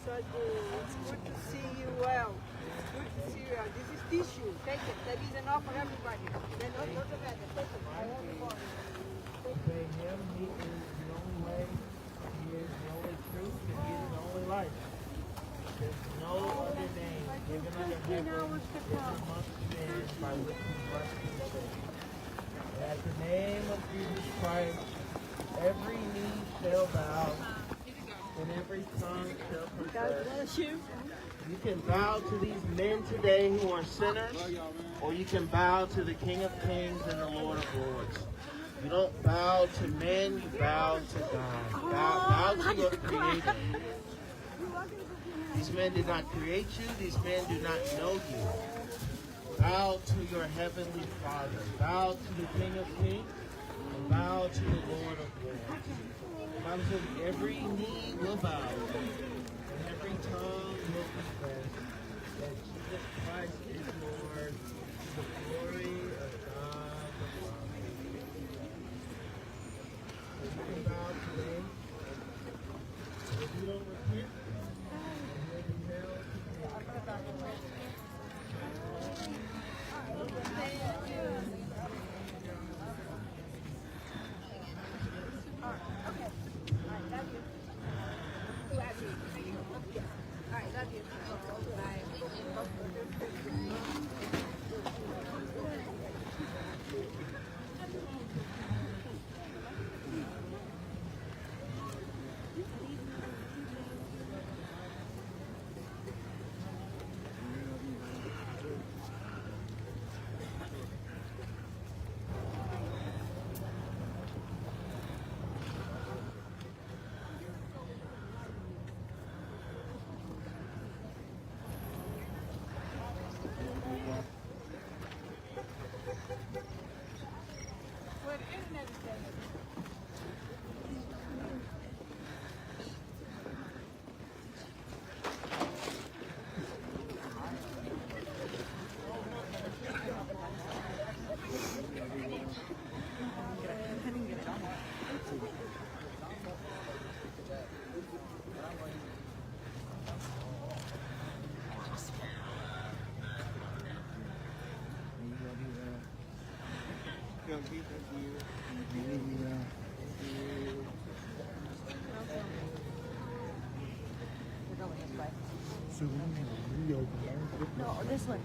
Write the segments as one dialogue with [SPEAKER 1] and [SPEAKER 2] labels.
[SPEAKER 1] Sadu, it's good to see you well. It's good to see you well. This is tissue. Take it. That is enough for everybody. Then go to bed. Take it. I want the body.
[SPEAKER 2] Obey him. He is the only way. He is the only truth. And he is the only life. There's no other name given under heaven amongst men by which we must be saved. At the name of Jesus Christ, every knee shall bow and every tongue shall confess. You can bow to these men today who are sinners, or you can bow to the King of Kings and the Lord of Lords. You don't bow to men, you bow to God. Bow to your Creator. These men did not create you. These men do not know you. Bow to your Heavenly Father. Bow to the King of Kings. And bow to the Lord of Lords. The Bible says every knee will bow and every tongue will confess that Jesus Christ is Lord, to the glory of God the Father. If you can bow today, if you don't repent,
[SPEAKER 1] No, this one.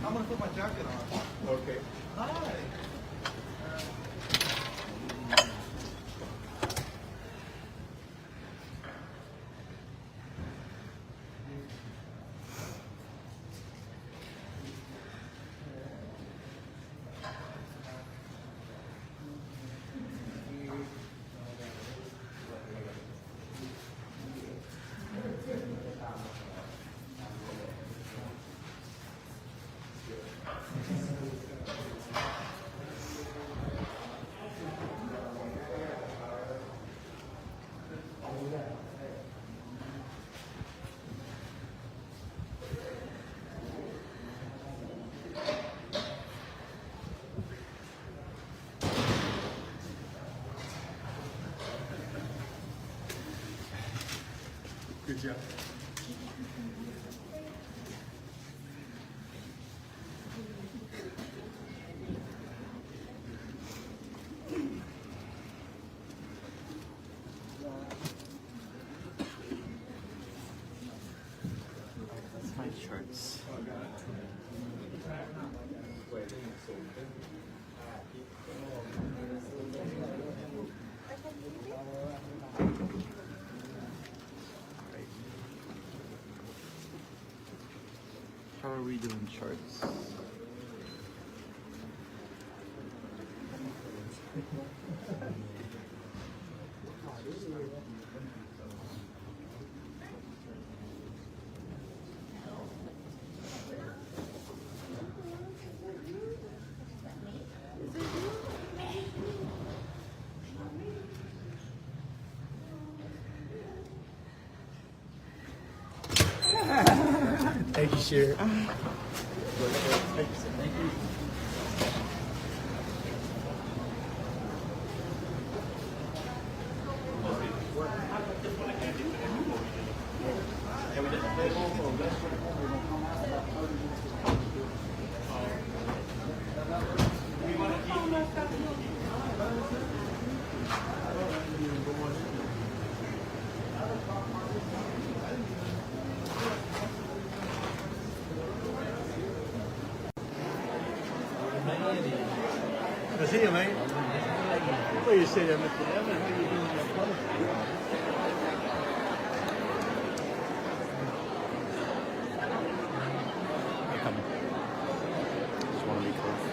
[SPEAKER 3] I'm gonna put my jacket on. Okay. Hi. Good job.
[SPEAKER 2] That's my shorts. How are we doing charts? share. I see you, mate. Well, you said I'm Mr. Evans. How you doing?
[SPEAKER 4] Just want to be close.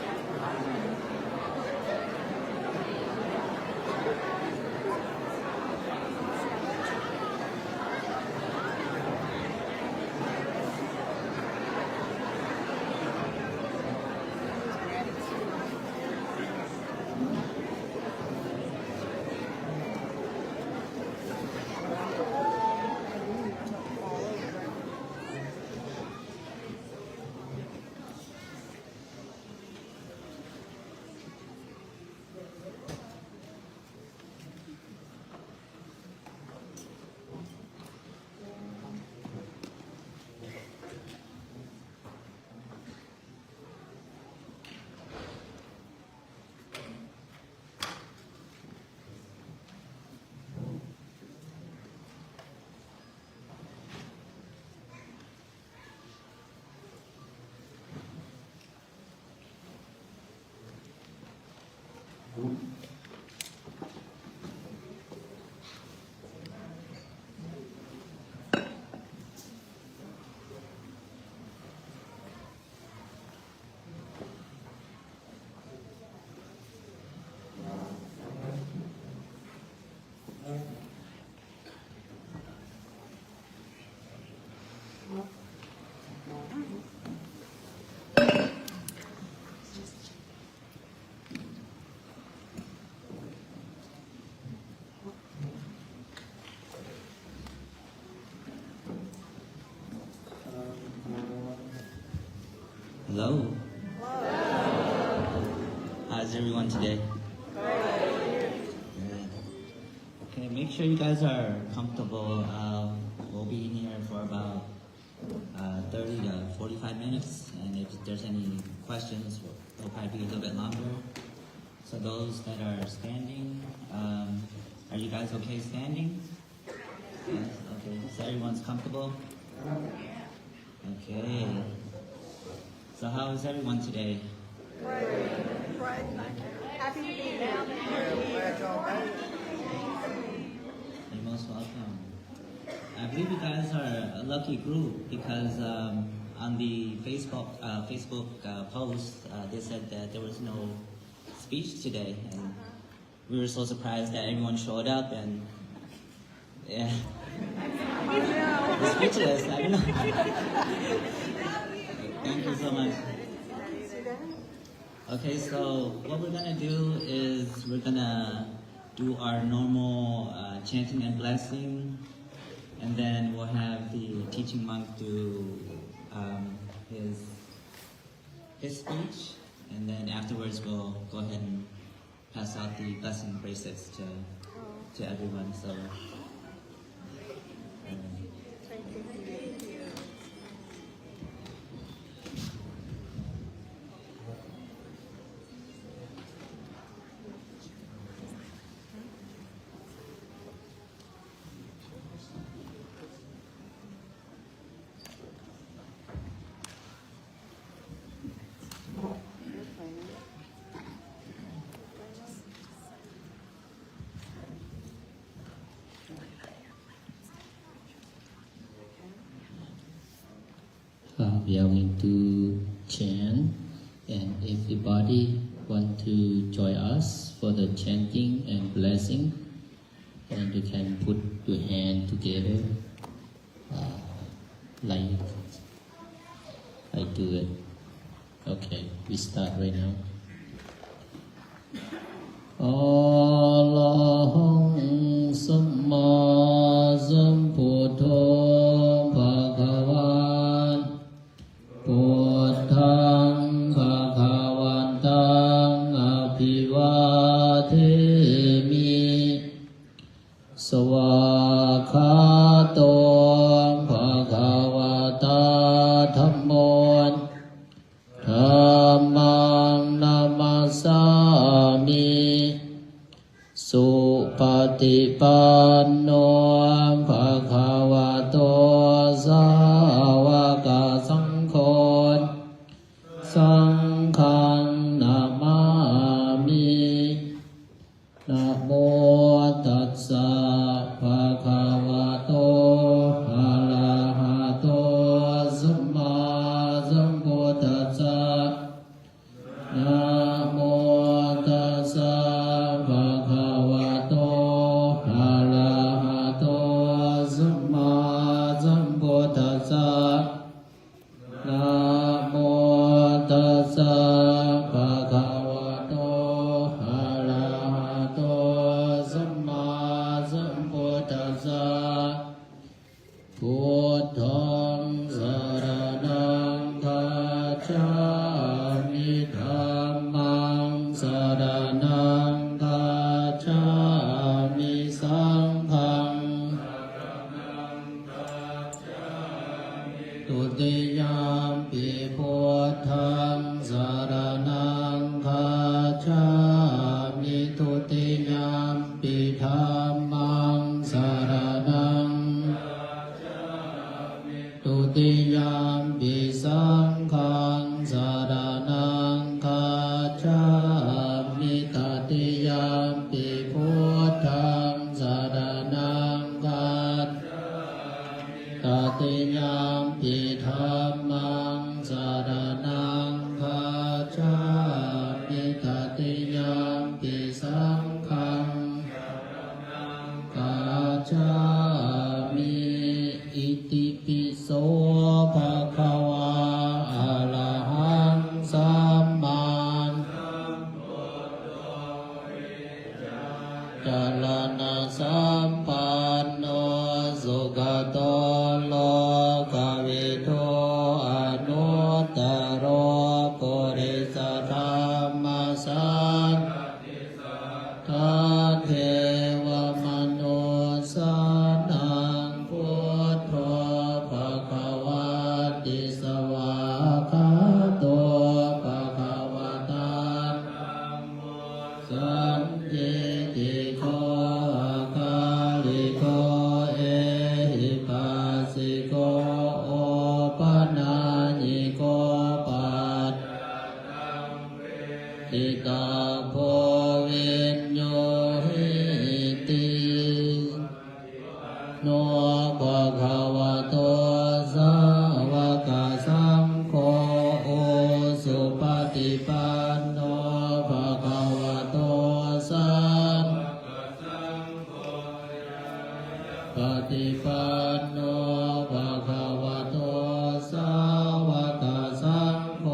[SPEAKER 5] Hello. How's everyone today? Good. Okay, make sure you guys are comfortable. We'll be in here for about 30 to 45 minutes, and if there's any questions, it'll probably be a little bit longer. So those that are standing, are you guys okay standing? Yes, okay. So everyone's comfortable? Okay. So how is everyone today?
[SPEAKER 1] Great. Happy to be here.
[SPEAKER 5] You're most welcome. I believe you guys are a lucky group because on the Facebook post, they said that there was no speech today, and we were so surprised that everyone showed up, and yeah, we're speechless. I don't know. Thank you so much. Okay, so what we're gonna do is we're gonna do our normal chanting and blessing, and then we'll have the teaching monk do his speech, and then afterwards we'll go ahead and pass out the blessing bracelets to everyone. So. We are going to chant, and if everybody want to join us for the chanting and blessing, and you can put your hand together like I do it. Okay, we start right now. Allahum Samma Sambuddho Bhagavan
[SPEAKER 6] วากขาโตภะคะวะตาธัมโมธัมมังนามัสสามิสุปฏิปันโนภะคะวะโตสาวกสังโฆสังฆังนามามินะโมตัสสะภะคะวะโตอะระหะโตสัมมาสัมพุทธัสสะนะโมตัสสะภะคะวะโตอะระหะโตสัมมาสัมพุทธัสสะนะโมตัสสะภะคะวะโตอะระหะโตสัมมาสัมพุทธัสสะพุทธังสรณังคัจฉามิธัมมังสรณังคัจฉามิสังฆังตุติยามปิพุทธังสรณังคัจฉามิตุติยามปิธัมมังสรณังตุติยามปิสังฆังสรณังคัจฉามิตติยามปิพุทธังสรณังคัจตติยามปิธัมมังสรณังคัจฉามิตติยามปิสังฆังคัจฉามิอิติปิโสภะคะวะอะระหังสัมมาสัมพุทธัสสะสัมปันโนสุขโตโลกวิทูอนุตตโรปุริสธรรมสังทัพเพวมนุสานังพุทโธภะคะวะติสวากขาโตภะคะวะตาสัมเจติโกอาคาลิโกเอหิปัสสิโกโอปนาญิโกปัตติตาโพวิญโยหิติโนภะคะวะโตสาวกสังโฆโอสุปฏิปันโนภะคะวะโตสัมปฏิปันโนภะคะวะโตสาวกสังโฆ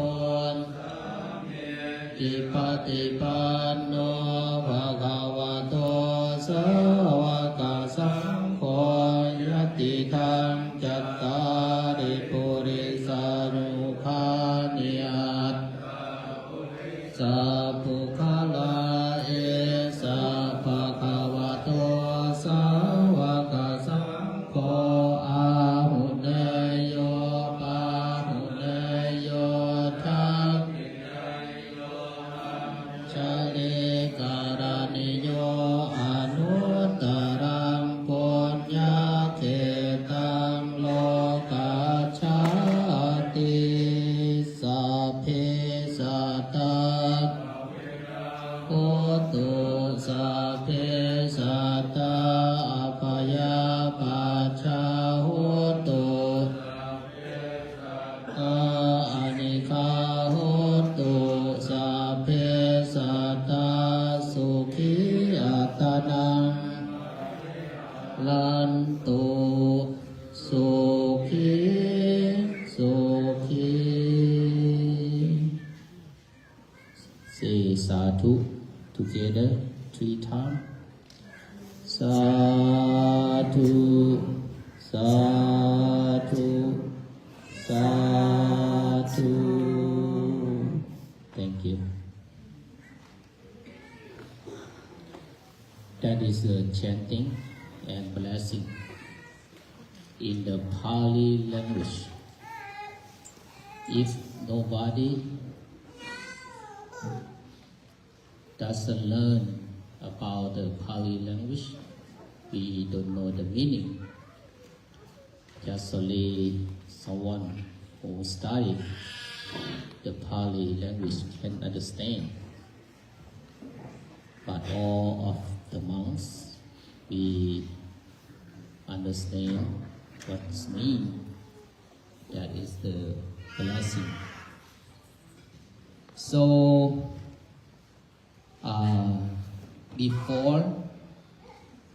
[SPEAKER 6] อิปฏิปันโนภะคะวะโตสาวกสังโฆยติทังจัตตาริปุริสานุภานิอัตสัพพุคาลาเอสัพพะคะวะโตสาวกสังโฆอาหุเนยโยปาหุเนยโยทักชะเลการณิโยอนุตตรังปุญญาเขตังโลกัจฉาติสัพเพสัตตาโอตุสัพเพสัตตาอัปยาปัชชาโหตุอานิคาโหตุสัพเพสัตตาสุขีอัตนังลันตุสุขีสุขี Say sadhu together 3 times. Sadhu, sadhu, sadhu. Thank you. That is the chanting and blessing in the Pali language. If nobody doesn't learn about the Pali language, we don't know the meaning. Just only someone who study the Pali language can understand. But all of the monks, we understand what's mean. That is the blessing. So, before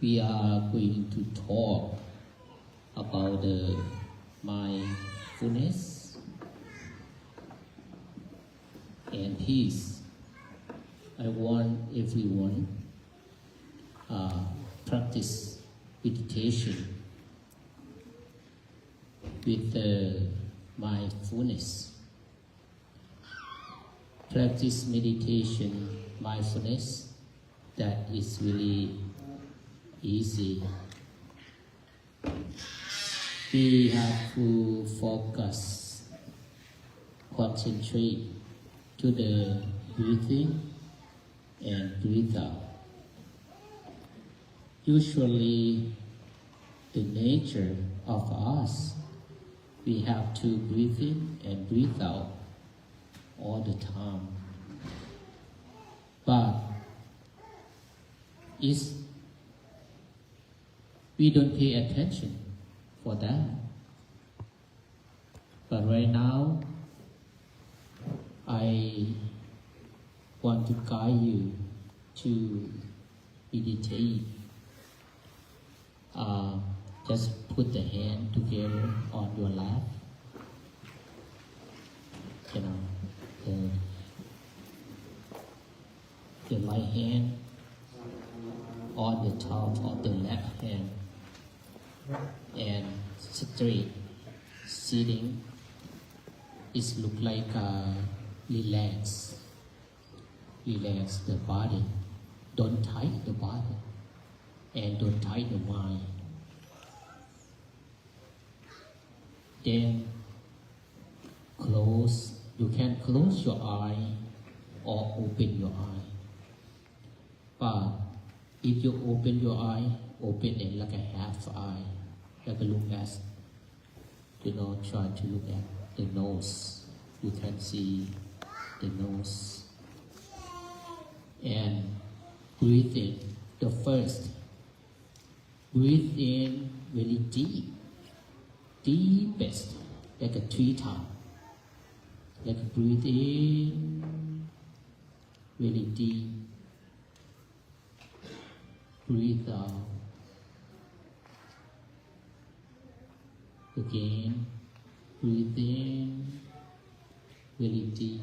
[SPEAKER 6] we are going to talk about the mindfulness and peace, I want everyone practice meditation with the mindfulness. Practice meditation, mindfulness, that is really easy. We have to focus, concentrate to the breathing and breathe out. Usually, the nature of us, we have to breathe in and breathe out all the time. But we don't pay attention for that. But right now, I want to guide you to meditate. Just put the hand together on your lap. The right hand on the top of the left hand, and straight sitting. It look like relax the body. Don't tighten the body and don't tighten the mind. Then you can close your eye or open your eye. But if you open your eye, open it like a half eye, like a look at, try to look at the nose. You can see the nose. And breathe in. The first, breathe in very deep, deepest, like a 3 times. Like breathe in very deep. Breathe out. Again, breathe in very deep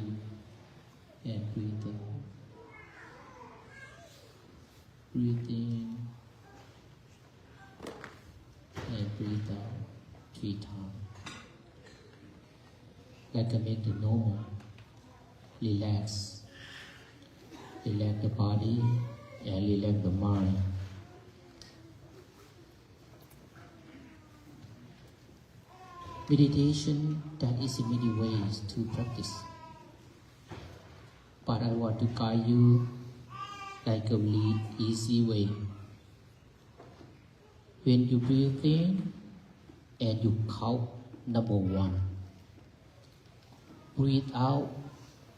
[SPEAKER 6] and breathe out. Breathe in and breathe out 3 times. Like a metronome. Relax. Relax the body and relax the mind. Meditation, that is in many ways to practice. But I want to guide you like a really easy way. When you breathe in and you count number 1. Breathe out,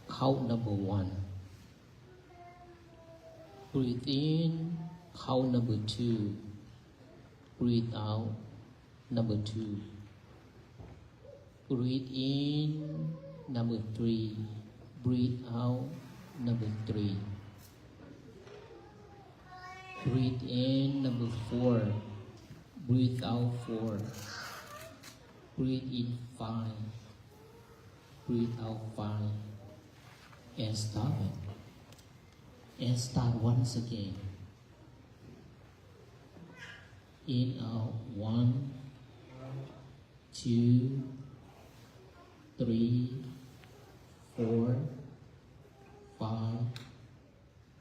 [SPEAKER 6] count number 1. Breathe in, count number 2. Breathe out, number 2. Breathe in, number 3. Breathe out, number 3. Breathe in, number 4. Breathe out, 4. Breathe in, 5. Breathe out, 5. And stop it. And start once again. In, out, 1, 2, 3, 4, 5,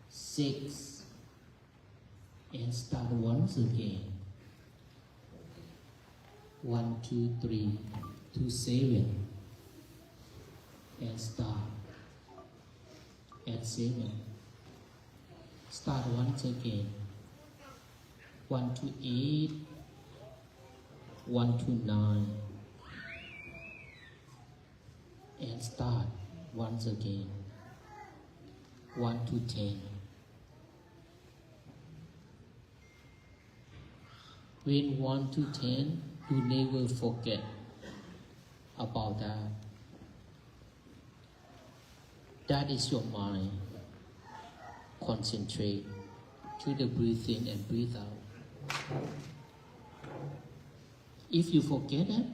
[SPEAKER 6] 6, and start once again. 1, 2, 3 to 7 and start at 7. Start once again. 1 to 8, 1 to 9 and start once again. 1 to 10. When 1 to 10, you never forget about that. That is your mind. Concentrate to the breathe in and breathe out. If you forget it,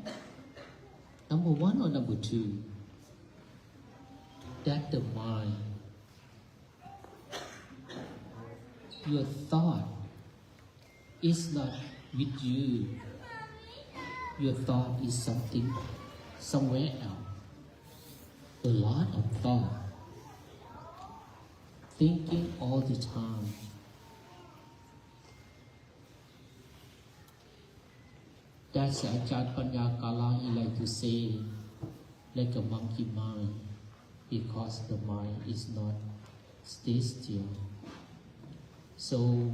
[SPEAKER 6] number 1 or number 2, that the mind, your thought is not with you. Your thought is something somewhere else. A lot of thought. Thinking all the time. That's Ajahn Panya Kala, he like to say, like a monkey mind, because the mind is not stay still. So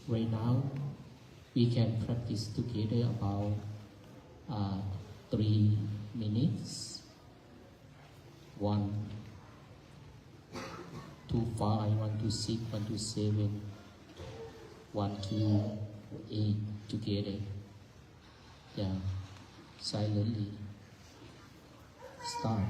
[SPEAKER 6] right now, we can practice together about 3 minutes. 1 to 5, 1 to 6, 1 to 7, 1 to 8 together. Yeah, silently. Start.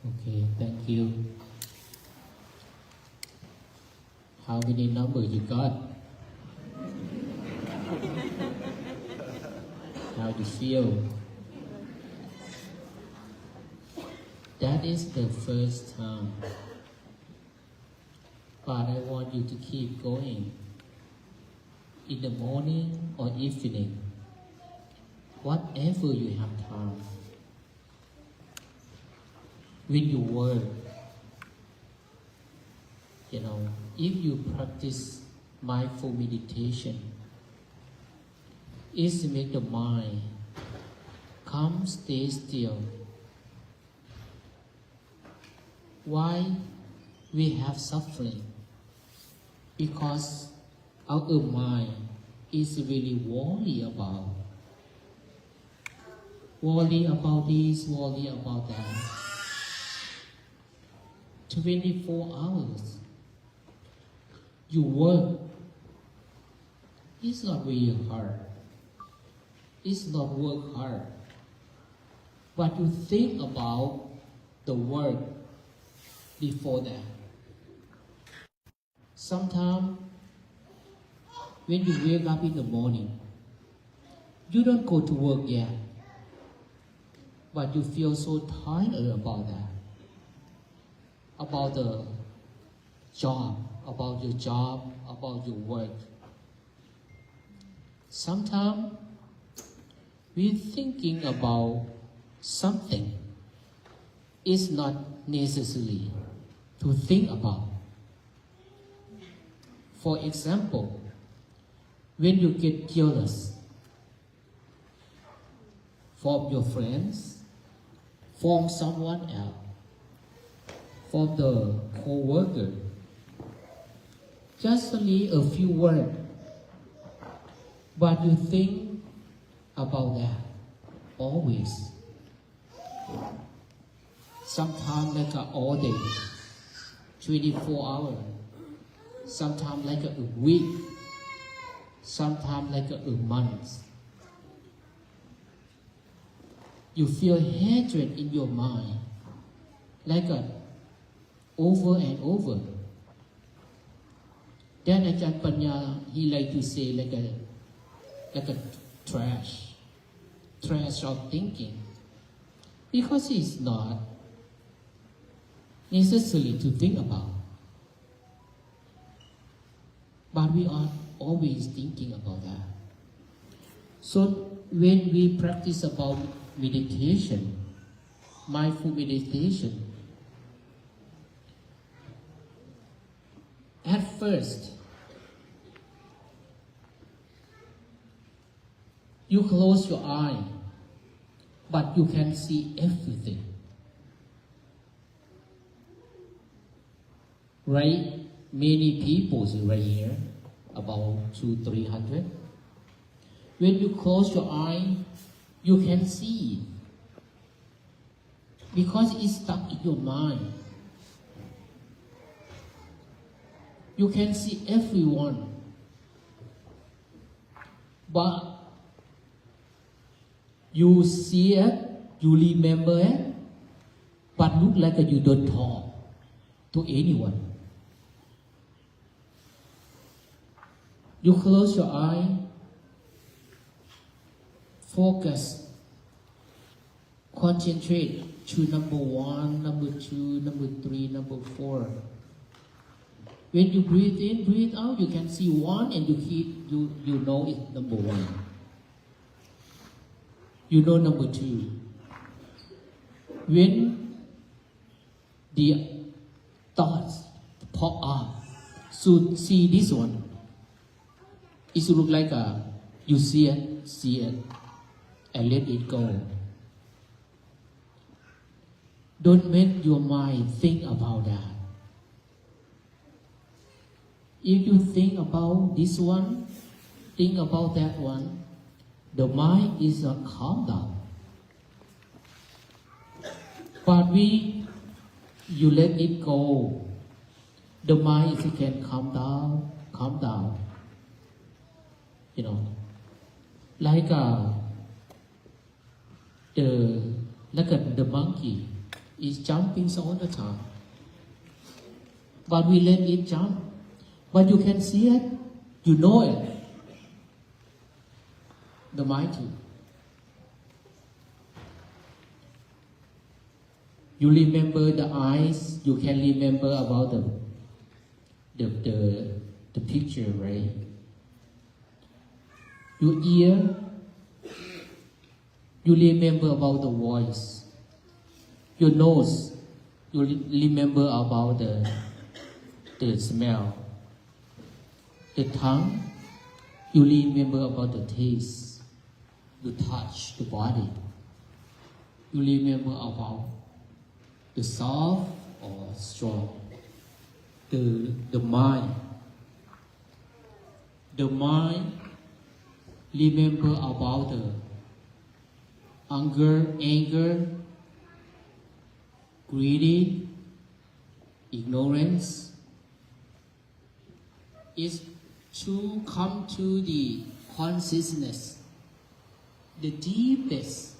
[SPEAKER 6] Okay, thank you. How many numbers you got? How do you feel? That is the first time. But I want you to keep going. In the morning or evening, whatever you have time. When you work, if you practice mindful meditation, is to make the mind come stay still. Why we have suffering? Because our mind is really worry about this, worry about that. 24 hours. You work. It's not really hard. It's not work hard. But you think about the work before that. Sometimes when you wake up in the morning, you don't go to work yet, but you feel so tired about that, about the job, about your job, about your work. Sometimes we're thinking about something is not necessary to think about. For example, when you get jealous from your friends, from someone else, from the co-worker, just only a few words, but you think about that always. Sometimes like all day, 24 hours, sometimes like a week, sometimes like a month. You feel hatred in your mind, like over and over. Then Ajahn Panya, he like to say like a trash of thinking, because it's not necessary to think about. But we are always thinking about that. So when we practice about meditation, mindful meditation, at first, you close your eye, but you can see everything. Right? Many people right here, about 200-300. When you close your eye, you can see, because it's stuck in your mind. You can see everyone, but you see it, you remember it, but look like you don't talk to anyone. You close your eye, focus, concentrate to number 1, number 2, number 3, number 4. When you breathe in, breathe out, you can see 1 and you know it's number 1. You know number 2. When the thoughts pop up, so see this one. It should look like you see it, and let it go. Don't make your mind think about that. If you think about this one, think about that one, the mind is calm down. But you let it go, the mind can calm down. Like the monkey is jumping all the time. But we let it jump. But you can see it, you know it. The mind too. You remember the eyes, you can remember about the picture, right? Your ear, you remember about the voice. Your nose, you remember about the smell. The tongue, you remember about the taste. You touch the body. You remember about the soft or strong. The mind. The mind remember about the anger, greedy, ignorance. Is to come to the consciousness, the deepest.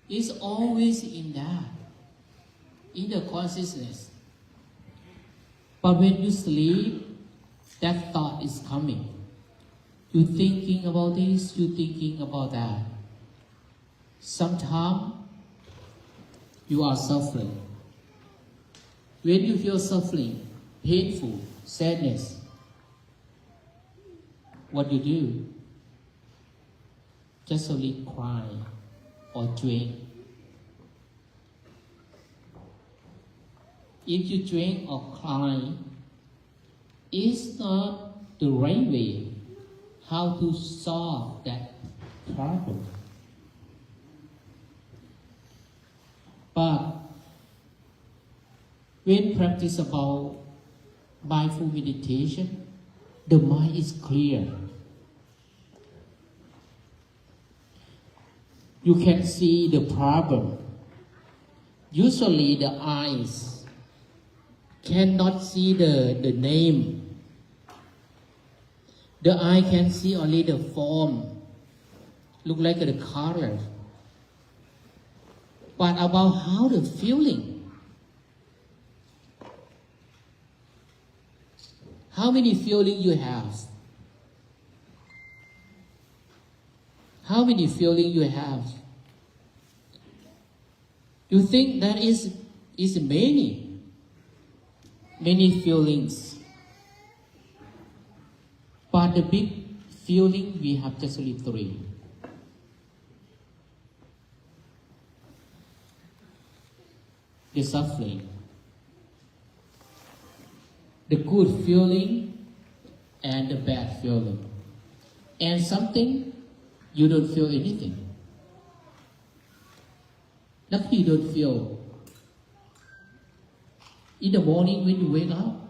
[SPEAKER 6] Is always in that, in the consciousness. But when you sleep, that thought is coming. You're thinking about this, you're thinking about that. Sometimes you are suffering. When you feel suffering, painful, sadness, what you do? Just only cry or drink. If you drink or cry, it's not the right way how to solve that problem. But when practice about mindful meditation, the mind is clear. You can see the problem. Usually the eyes cannot see the name. The eye can see only the form, look like the color. But about how the feeling, how many feelings you have? How many feelings you have? You think that is many feelings. But the big feeling we have just only 3. The suffering, the good feeling, and the bad feeling, and something you don't feel anything. Nothing you don't feel. In the morning when you wake up,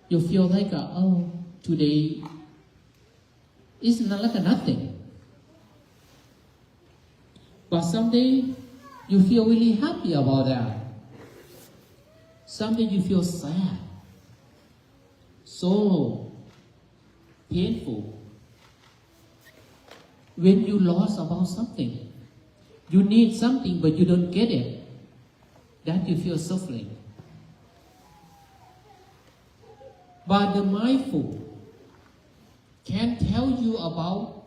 [SPEAKER 6] you feel like, oh, today is not like nothing. But someday you feel really happy about that. Someday you feel sad, sorrow, painful. When you lost about something, you need something but you don't get it, that you feel suffering. But the mindful can tell you about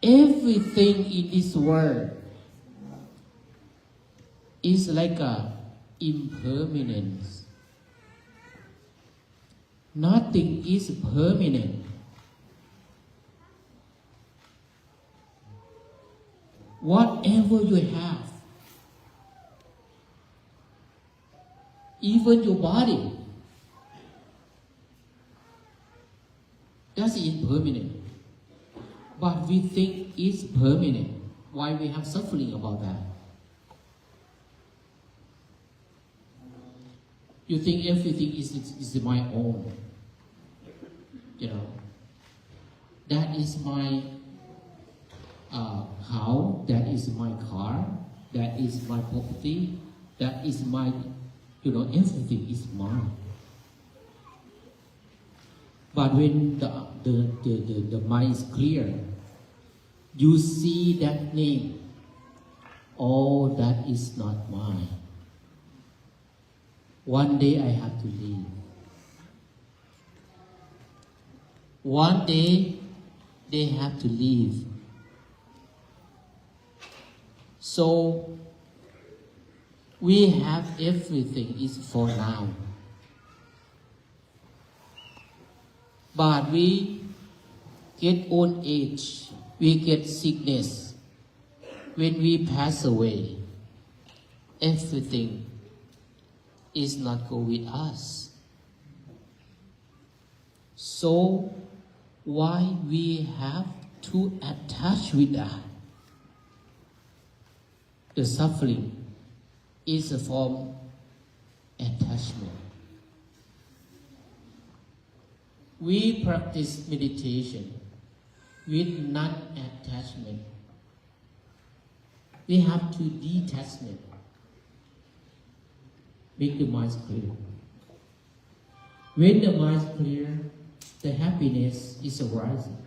[SPEAKER 6] everything in this world is like a impermanence. Nothing is permanent. Whatever you have, even your body, that's impermanent. But we think it's permanent. Why we have suffering about that? You think everything is my own. You know, that is my house, that is my car, that is my property, that is my, everything is mine. But when the mind is clear, you see that name. Oh, that is not mine. One day I have to leave. One day they have to leave. So we have everything is for now. But we get old age, we get sickness. When we pass away, everything is not go with us. So why we have to attach with that? The suffering is a form attachment. We practice meditation with non-attachment. We have to detachment. Make the mind clear. When the mind is clear, the happiness is arising.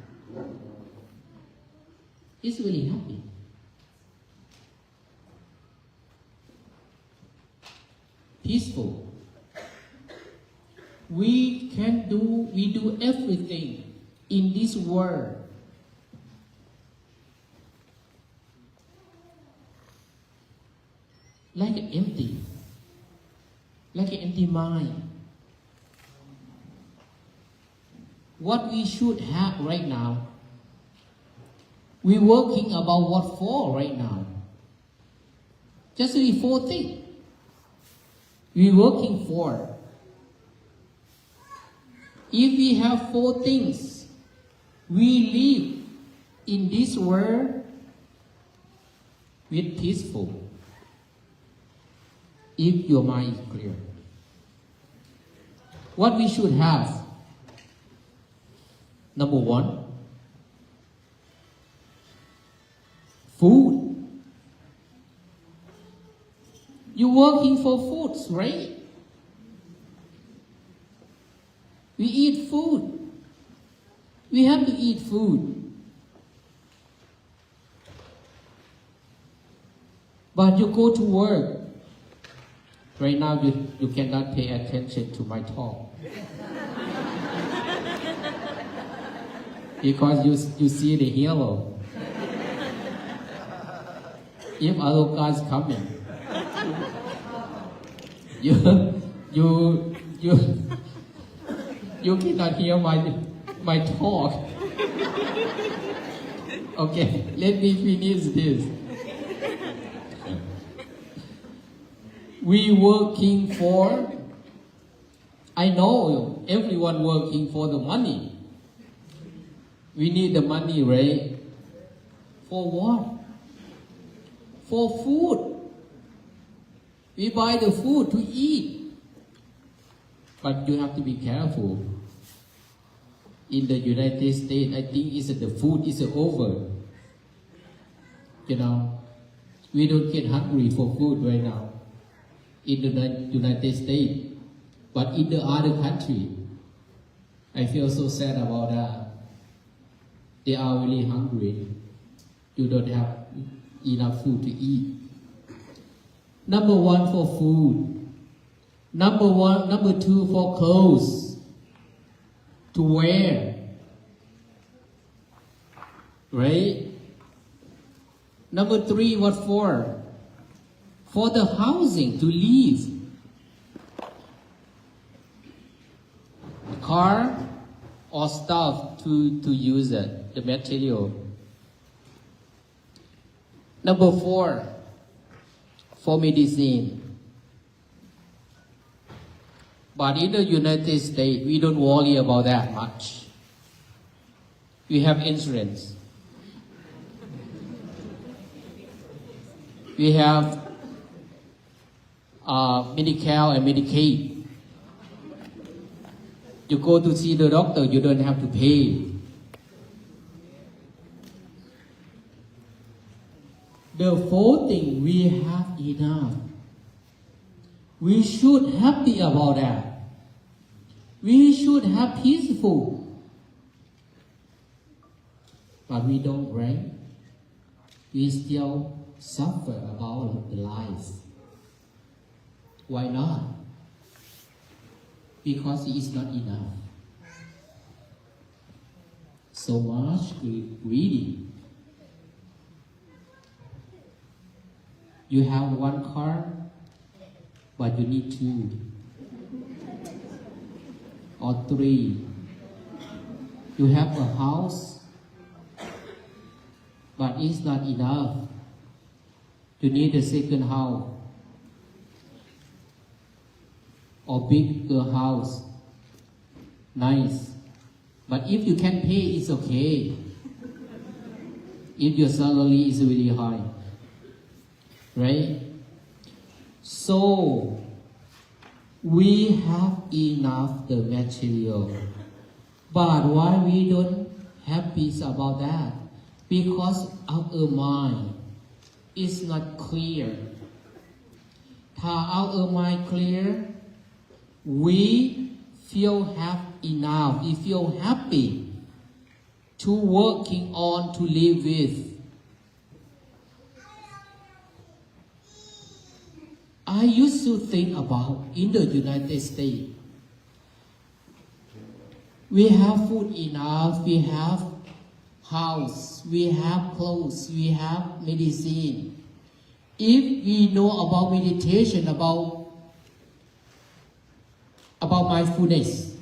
[SPEAKER 6] It's really happy. Peaceful. We do everything in this world. Like an empty mind. What we should have right now, we're working about what for right now. Just only 4 things. We're working for. If we have 4 things, we live in this world with peaceful. If your mind is clear. What we should have? Number 1, food. You're working for foods, right? We eat food. We have to eat food. But you go to work. Right now you cannot pay attention to my talk. Because you see the yellow. If other cars coming, you cannot hear my talk. Okay, let me finish this. We working for, I know everyone working for the money. We need the money, right? For what? For food. We buy the food to eat. But you have to be careful. In the United States, I think the food is over. You know, we don't get hungry for food right now. In the United States. But in the other country, I feel so sad about that. They are really hungry. You don't have enough food to eat. Number 1 for food. Number 2 for clothes to wear. Right? Number 3, what for? For the housing to live. Car or stuff to use it, the material. Number 4, for medicine. But in the United States, we don't worry about that much. We have insurance. We have Medicare and Medicaid. You go to see the doctor, you don't have to pay. The 4 thing we have enough. We should happy about that. We should have peaceful. But we don't, right? We still suffer about the life. Why not? Because it is not enough. So much greedy. You have 1 car, but you need 2 or 3. You have a house, but it's not enough. You need a second house or bigger house. Nice. But if you can pay, it's okay. If your salary is really high. Right? So, we have enough the material. But why we don't have peace about that? Because our mind is not clear. ถ้า our mind clear, we feel have enough, we feel happy to working on to live with. I used to think about in the United States, we have food enough, we have house, we have clothes, we have medicine. If we know about meditation, about mindfulness,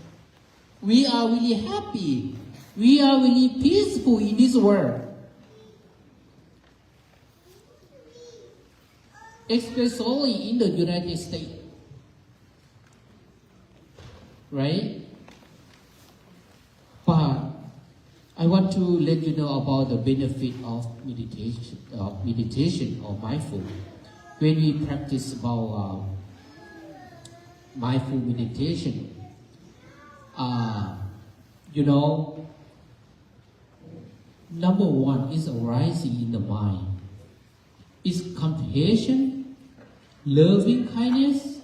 [SPEAKER 6] we are really happy. We are really peaceful in this world. Especially in the United States. Right? But I want to let you know about the benefit of meditation or mindful. When we practice about mindful meditation, number one is arising in the mind. Is compassion, loving kindness.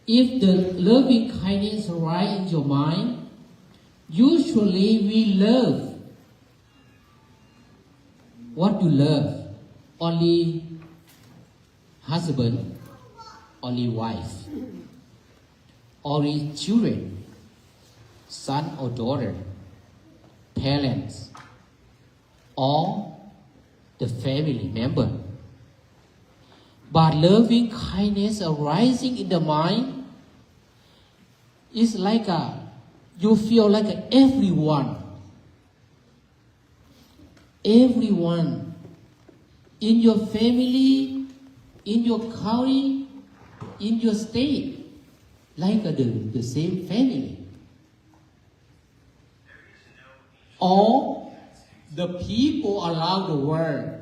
[SPEAKER 6] If the loving kindness arise in your mind, usually we love. What you love? Only husband, only wife, only children, son or daughter, parents, or the family member. But loving kindness arising in the mind is like you feel like everyone in your family, in your county, in your state, like the same family. Or the people around the world.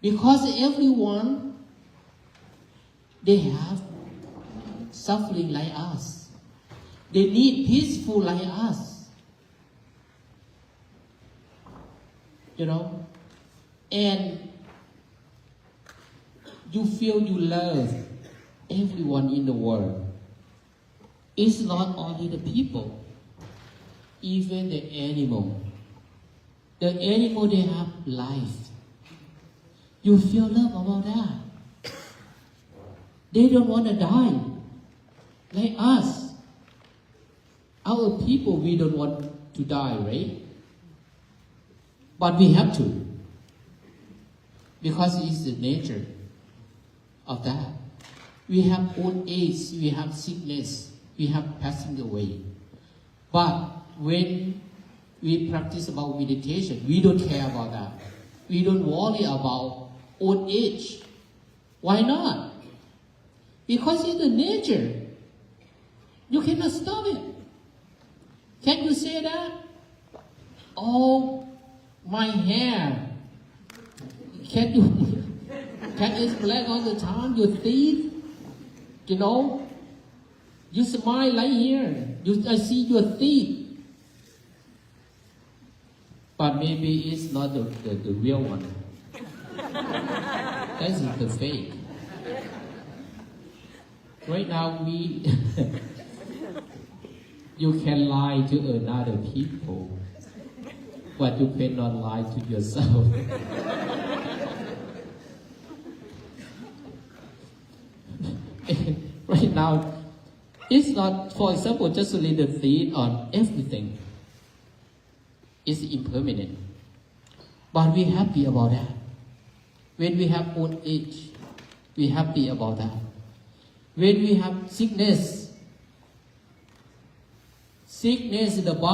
[SPEAKER 6] Because everyone, they have suffering like us. They need peaceful like us. And you feel you love everyone in the world. It's not only the people, even the animal. The animal, they have life. You feel love about that. They don't want to die. Like us. Our people, we don't want to die, right? But we have to. Because it's the nature of that. We have old age, we have sickness, we have passing away. But when we practice about meditation, we don't care about that. We don't worry about old age. Why not? Because it's the nature. You cannot stop it. Can you say that? Oh, my hair. Can it's black all the time? Your teeth, you smile right here. I see your teeth. But maybe it's not the real one. That's the fake. Right now, you can lie to another people, but you cannot lie to yourself. Right now, it's not, for example, just to leave the teeth on everything. It's impermanent. But we're happy about that. When we have old age, we're happy about that. When we have sickness sickness in the body.